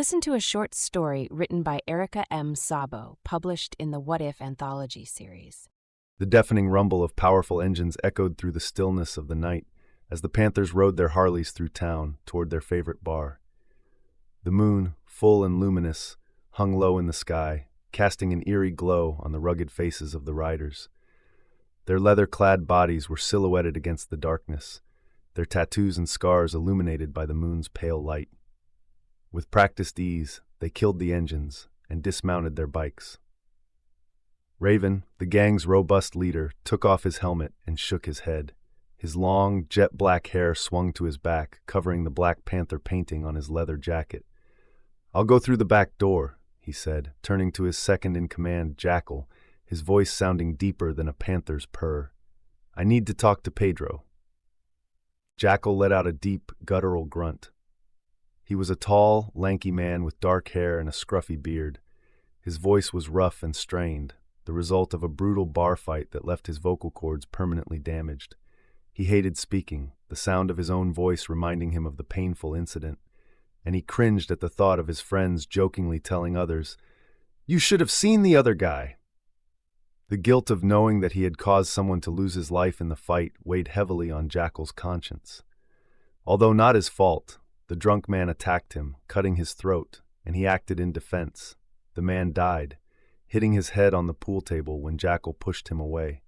Listen to a short story written by Erica M. Sabo, published in the What If anthology series. The deafening rumble of powerful engines echoed through the stillness of the night as the Panthers rode their Harleys through town toward their favorite bar. The moon, full and luminous, hung low in the sky, casting an eerie glow on the rugged faces of the riders. Their leather-clad bodies were silhouetted against the darkness, their tattoos and scars illuminated by the moon's pale light. With practiced ease, they killed the engines and dismounted their bikes. Raven, the gang's robust leader, took off his helmet and shook his head. His long, jet-black hair swung to his back, covering the Black Panther painting on his leather jacket. "I'll go through the back door," he said, turning to his second-in-command, Jackal, his voice sounding deeper than a panther's purr. "I need to talk to Pedro." Jackal let out a deep, guttural grunt. He was a tall, lanky man with dark hair and a scruffy beard. His voice was rough and strained, the result of a brutal bar fight that left his vocal cords permanently damaged. He hated speaking, the sound of his own voice reminding him of the painful incident, and he cringed at the thought of his friends jokingly telling others, "You should have seen the other guy." The guilt of knowing that he had caused someone to lose his life in the fight weighed heavily on Jackal's conscience. Although not his fault, the drunk man attacked him, cutting his throat, and he acted in defense. The man died, hitting his head on the pool table when Jackal pushed him away.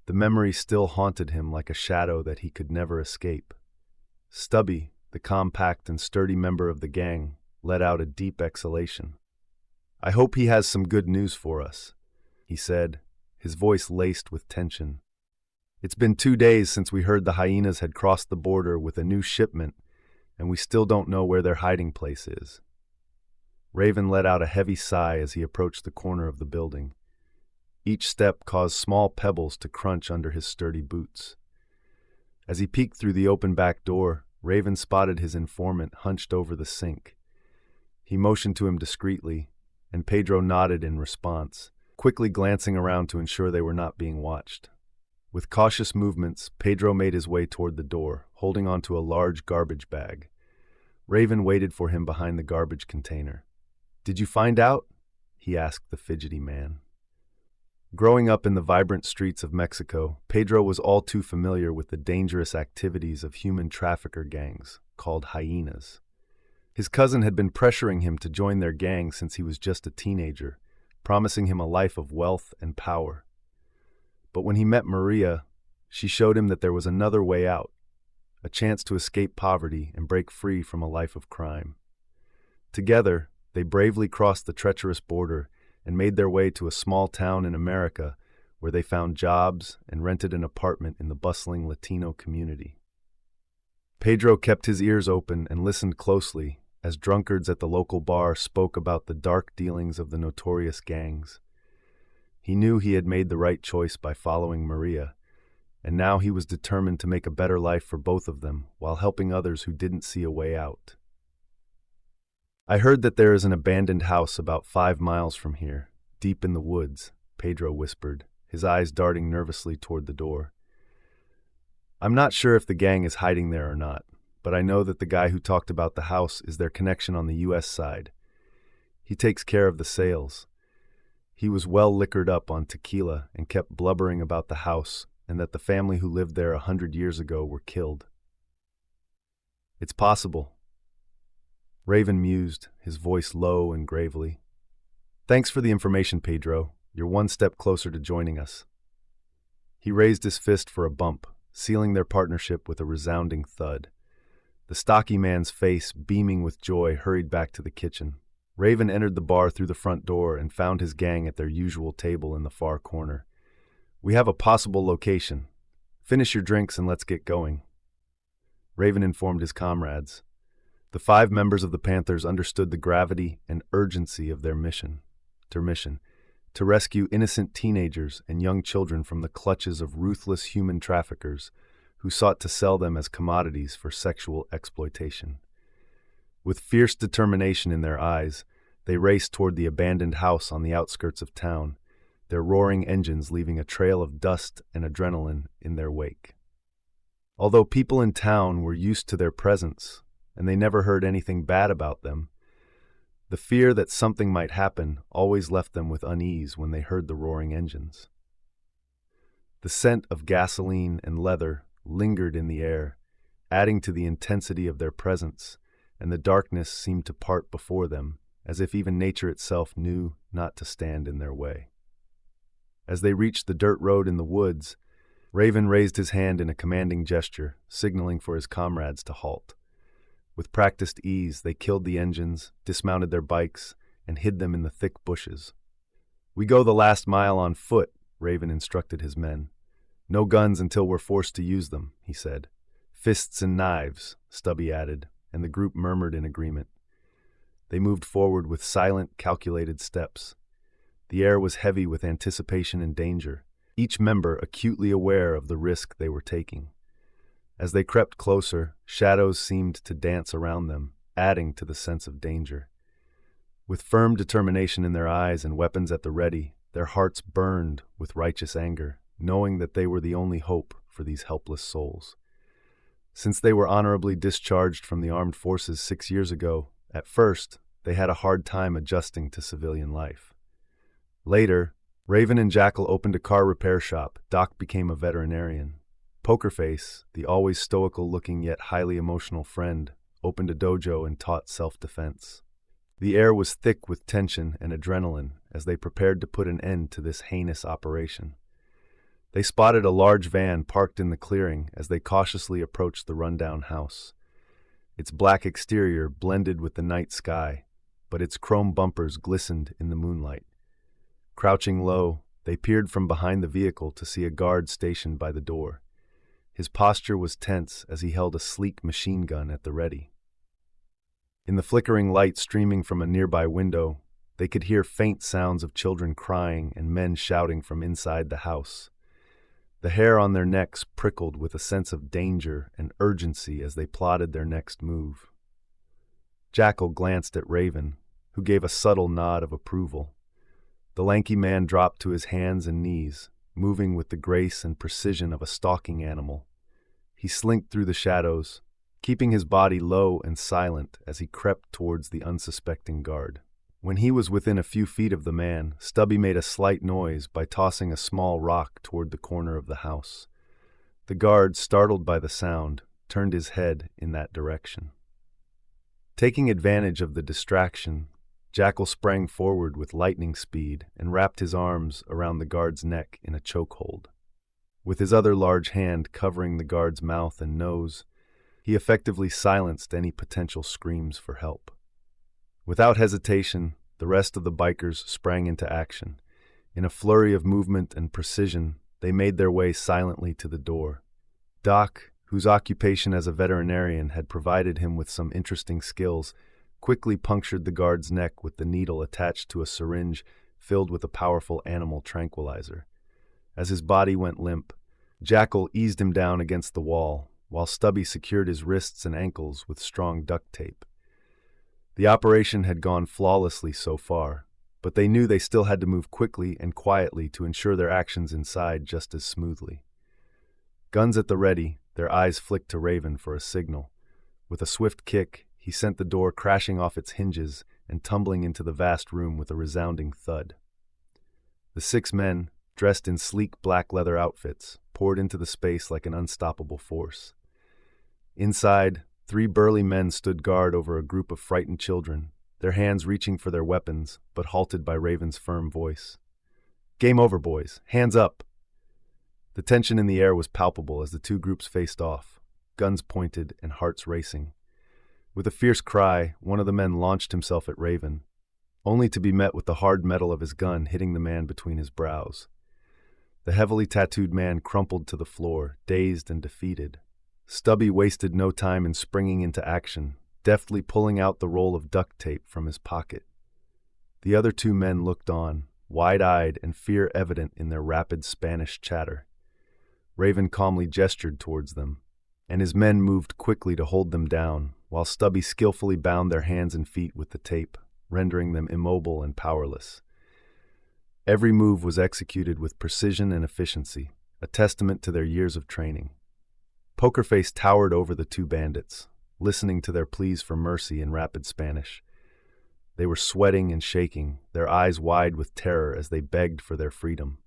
The memory still haunted him like a shadow that he could never escape. Stubby, the compact and sturdy member of the gang, let out a deep exhalation. "I hope he has some good news for us," he said, his voice laced with tension. "It's been 2 days since we heard the hyenas had crossed the border with a new shipment, and we still don't know where their hiding place is." Raven let out a heavy sigh as he approached the corner of the building. Each step caused small pebbles to crunch under his sturdy boots. As he peeked through the open back door, Raven spotted his informant hunched over the sink. He motioned to him discreetly, and Pedro nodded in response, quickly glancing around to ensure they were not being watched. With cautious movements, Pedro made his way toward the door, holding onto a large garbage bag. Raven waited for him behind the garbage container. "Did you find out?" he asked the fidgety man. Growing up in the vibrant streets of Mexico, Pedro was all too familiar with the dangerous activities of human trafficker gangs, called hyenas. His cousin had been pressuring him to join their gang since he was just a teenager, promising him a life of wealth and power. But when he met Maria, she showed him that there was another way out, a chance to escape poverty and break free from a life of crime. Together, they bravely crossed the treacherous border and made their way to a small town in America where they found jobs and rented an apartment in the bustling Latino community. Pedro kept his ears open and listened closely as drunkards at the local bar spoke about the dark dealings of the notorious gangs. He knew he had made the right choice by following Maria, and now he was determined to make a better life for both of them while helping others who didn't see a way out. "I heard that there is an abandoned house about 5 miles from here, deep in the woods," Pedro whispered, his eyes darting nervously toward the door. "I'm not sure if the gang is hiding there or not, but I know that the guy who talked about the house is their connection on the U.S. side. He takes care of the sales. He was well liquored up on tequila and kept blubbering about the house and that the family who lived there 100 years ago were killed." "It's possible." Raven mused, his voice low and gravely. "Thanks for the information, Pedro. You're one step closer to joining us." He raised his fist for a bump, sealing their partnership with a resounding thud. The stocky man's face, beaming with joy, hurried back to the kitchen. Raven entered the bar through the front door and found his gang at their usual table in the far corner. "We have a possible location. Finish your drinks and let's get going," Raven informed his comrades. The 5 members of the Panthers understood the gravity and urgency of their mission, to rescue innocent teenagers and young children from the clutches of ruthless human traffickers who sought to sell them as commodities for sexual exploitation. With fierce determination in their eyes, they raced toward the abandoned house on the outskirts of town, their roaring engines leaving a trail of dust and adrenaline in their wake. Although people in town were used to their presence, and they never heard anything bad about them, The fear that something might happen always left them with unease when they heard the roaring engines. The scent of gasoline and leather lingered in the air, adding to the intensity of their presence, and the darkness seemed to part before them, as if even nature itself knew not to stand in their way. As they reached the dirt road in the woods, Raven raised his hand in a commanding gesture, signaling for his comrades to halt. With practiced ease, they killed the engines, dismounted their bikes, and hid them in the thick bushes. "We go the last mile on foot," Raven instructed his men. "No guns until we're forced to use them," he said. "Fists and knives," Stubby added, and the group murmured in agreement. They moved forward with silent, calculated steps. The air was heavy with anticipation and danger, each member acutely aware of the risk they were taking. As they crept closer, shadows seemed to dance around them, adding to the sense of danger. With firm determination in their eyes and weapons at the ready, their hearts burned with righteous anger, knowing that they were the only hope for these helpless souls. Since they were honorably discharged from the armed forces 6 years ago, at first, they had a hard time adjusting to civilian life. Later, Raven and Jackal opened a car repair shop. Doc became a veterinarian. Pokerface, the always stoical-looking yet highly emotional friend, opened a dojo and taught self-defense. The air was thick with tension and adrenaline as they prepared to put an end to this heinous operation. They spotted a large van parked in the clearing as they cautiously approached the rundown house. Its black exterior blended with the night sky, but its chrome bumpers glistened in the moonlight. Crouching low, they peered from behind the vehicle to see a guard stationed by the door. His posture was tense as he held a sleek machine gun at the ready. In the flickering light streaming from a nearby window, they could hear faint sounds of children crying and men shouting from inside the house. The hair on their necks prickled with a sense of danger and urgency as they plotted their next move. Jackal glanced at Raven, who gave a subtle nod of approval. The lanky man dropped to his hands and knees, moving with the grace and precision of a stalking animal. He slinked through the shadows, keeping his body low and silent as he crept towards the unsuspecting guard. When he was within a few feet of the man, Stubby made a slight noise by tossing a small rock toward the corner of the house. The guard, startled by the sound, turned his head in that direction. Taking advantage of the distraction, Jackal sprang forward with lightning speed and wrapped his arms around the guard's neck in a chokehold. With his other large hand covering the guard's mouth and nose, he effectively silenced any potential screams for help. Without hesitation, the rest of the bikers sprang into action. In a flurry of movement and precision, they made their way silently to the door. Doc, whose occupation as a veterinarian had provided him with some interesting skills, quickly punctured the guard's neck with the needle attached to a syringe filled with a powerful animal tranquilizer. As his body went limp, Jackal eased him down against the wall, while Stubby secured his wrists and ankles with strong duct tape. The operation had gone flawlessly so far, but they knew they still had to move quickly and quietly to ensure their actions inside just as smoothly. Guns at the ready, their eyes flicked to Raven for a signal. With a swift kick, he sent the door crashing off its hinges and tumbling into the vast room with a resounding thud. The 6 men, dressed in sleek black leather outfits, poured into the space like an unstoppable force. Inside, 3 burly men stood guard over a group of frightened children, their hands reaching for their weapons, but halted by Raven's firm voice. "Game over, boys. Hands up!" The tension in the air was palpable as the 2 groups faced off, guns pointed and hearts racing. With a fierce cry, one of the men launched himself at Raven, only to be met with the hard metal of his gun hitting the man between his brows. The heavily tattooed man crumpled to the floor, dazed and defeated. Stubby wasted no time in springing into action, deftly pulling out the roll of duct tape from his pocket. The other 2 men looked on, wide-eyed and fear evident in their rapid Spanish chatter. Raven calmly gestured towards them, and his men moved quickly to hold them down, while Stubby skillfully bound their hands and feet with the tape, rendering them immobile and powerless. Every move was executed with precision and efficiency, a testament to their years of training. Pokerface towered over the 2 bandits, listening to their pleas for mercy in rapid Spanish. They were sweating and shaking, their eyes wide with terror as they begged for their freedom.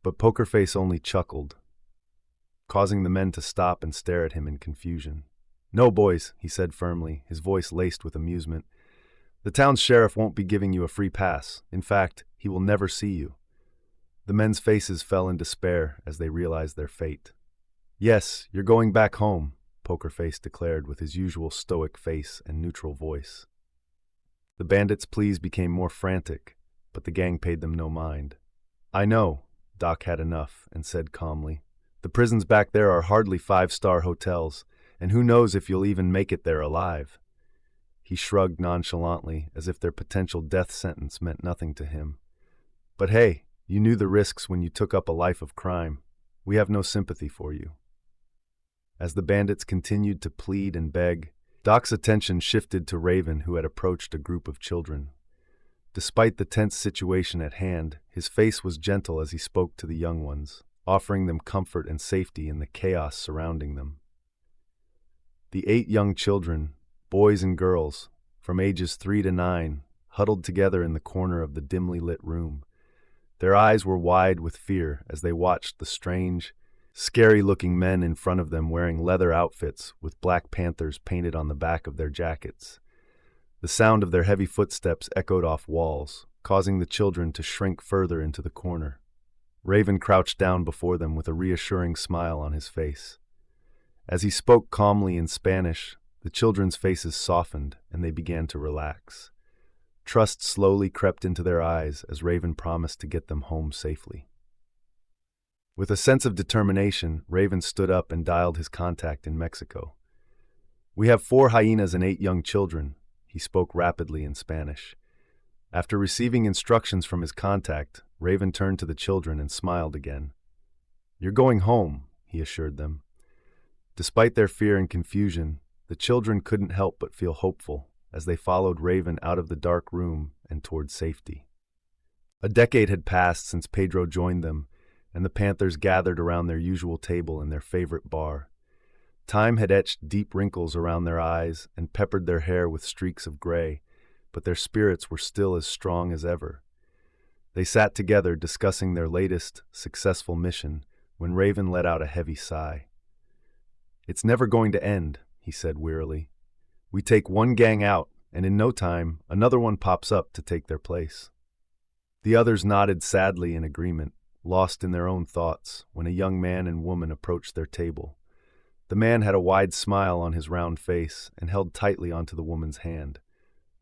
But Poker Face only chuckled, causing the men to stop and stare at him in confusion. "No, boys," he said firmly, his voice laced with amusement. "The town's sheriff won't be giving you a free pass. In fact, he will never see you." The men's faces fell in despair as they realized their fate. "Yes, you're going back home," Poker Face declared with his usual stoic face and neutral voice. The bandits' pleas became more frantic, but the gang paid them no mind. "I know," Doc had enough and said calmly. "The prisons back there are hardly five-star hotels, and who knows if you'll even make it there alive." He shrugged nonchalantly, as if their potential death sentence meant nothing to him. "But hey, you knew the risks when you took up a life of crime. We have no sympathy for you." As the bandits continued to plead and beg, Doc's attention shifted to Raven, who had approached a group of children. Despite the tense situation at hand, his face was gentle as he spoke to the young ones, offering them comfort and safety in the chaos surrounding them. The 8 young children, boys and girls, from ages 3 to 9, huddled together in the corner of the dimly lit room. Their eyes were wide with fear as they watched the strange, scary-looking men in front of them wearing leather outfits with Black Panthers painted on the back of their jackets. The sound of their heavy footsteps echoed off walls, causing the children to shrink further into the corner. Raven crouched down before them with a reassuring smile on his face. As he spoke calmly in Spanish, the children's faces softened and they began to relax. Trust slowly crept into their eyes as Raven promised to get them home safely. With a sense of determination, Raven stood up and dialed his contact in Mexico. "We have 4 hyenas and 8 young children," he spoke rapidly in Spanish. After receiving instructions from his contact, Raven turned to the children and smiled again. "You're going home," he assured them. Despite their fear and confusion, the children couldn't help but feel hopeful as they followed Raven out of the dark room and toward safety. A decade had passed since Pedro joined them, and the Panthers gathered around their usual table in their favorite bar. Time had etched deep wrinkles around their eyes and peppered their hair with streaks of gray, but their spirits were still as strong as ever. They sat together discussing their latest, successful mission when Raven let out a heavy sigh. "It's never going to end," he said wearily. "We take one gang out, and in no time, another one pops up to take their place." The others nodded sadly in agreement, lost in their own thoughts, when a young man and woman approached their table. The man had a wide smile on his round face and held tightly onto the woman's hand.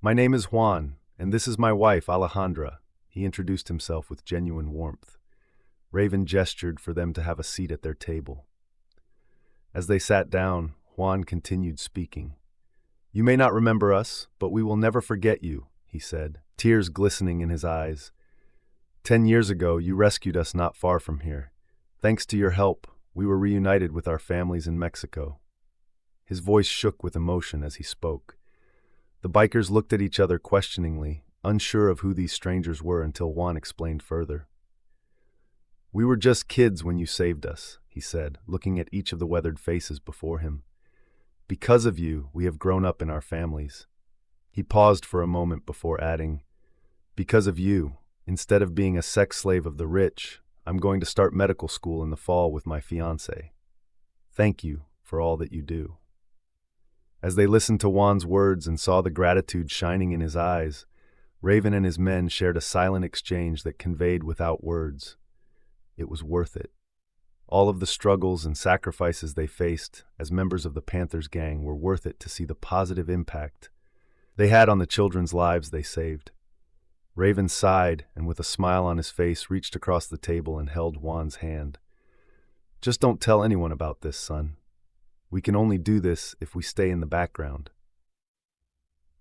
"My name is Juan, and this is my wife, Alejandra," he introduced himself with genuine warmth. Raven gestured for them to have a seat at their table. As they sat down, Juan continued speaking. "You may not remember us, but we will never forget you," he said, tears glistening in his eyes. 10 years ago, you rescued us not far from here. Thanks to your help, we were reunited with our families in Mexico." His voice shook with emotion as he spoke. The bikers looked at each other questioningly, unsure of who these strangers were until Juan explained further. "We were just kids when you saved us," he said, looking at each of the weathered faces before him. "Because of you, we have grown up in our families." He paused for a moment before adding, "Because of you, instead of being a sex slave of the rich, I'm going to start medical school in the fall with my fiancée. Thank you for all that you do." As they listened to Juan's words and saw the gratitude shining in his eyes, Raven and his men shared a silent exchange that conveyed without words. It was worth it. All of the struggles and sacrifices they faced as members of the Panthers gang were worth it to see the positive impact they had on the children's lives they saved. Raven sighed and with a smile on his face reached across the table and held Juan's hand. "Just don't tell anyone about this, son. We can only do this if we stay in the background."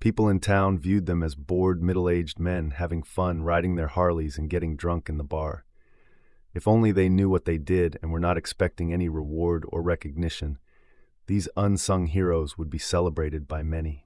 People in town viewed them as bored middle-aged men having fun riding their Harleys and getting drunk in the bar. If only they knew what they did and were not expecting any reward or recognition, these unsung heroes would be celebrated by many.